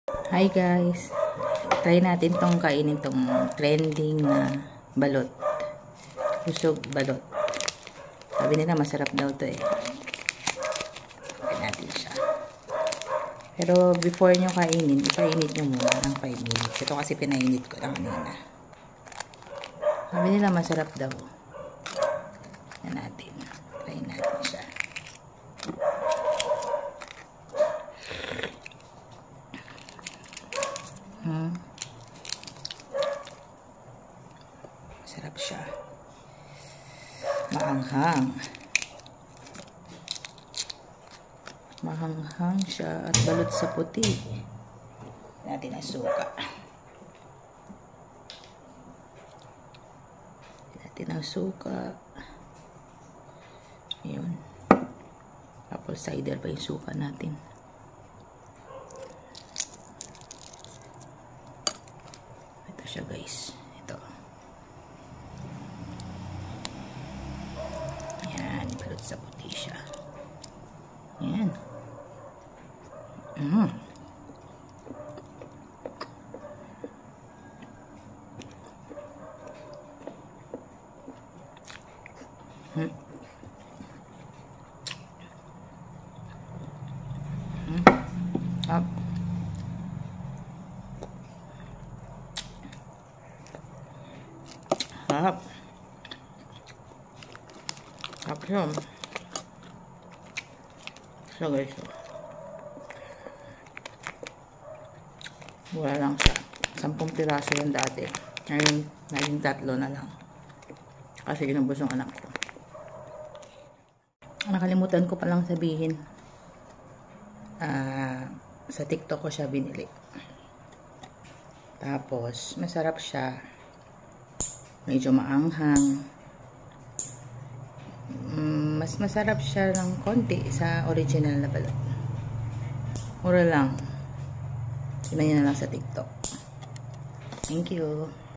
Hi guys, try natin tong kainin tong trending na balot, usog balot. Sabi nila masarap daw to eh. Try natin siya. Pero before nyo kainin, ipainit nyo muna ng 5 minutes. Ito kasi pinainit ko lang kanina. Sabi nila masarap daw. Yan natin, try natin siya. Sarap siya. Maanghang. Mahanghang siya at balot sa puti. Natin ang suka. Natin ang suka. Ayun. Apple cider pa yung suka natin. Ito siya guys. Ito. Yan. Balot sa puti siya. Yan. Up. Up. Up yun. So guys, wala lang siya. 10 piraso yung dati. Ngayon, naging 3 na lang. Kasi inubos yung anak ko. Nakalimutan ko palang sabihin. Sa TikTok ko siya binili. Tapos, masarap siya. Medyo maanghang. Mas masarap siya ng konti sa original na balot. Mura lang. Tignan nyo na lang sa TikTok. Thank you.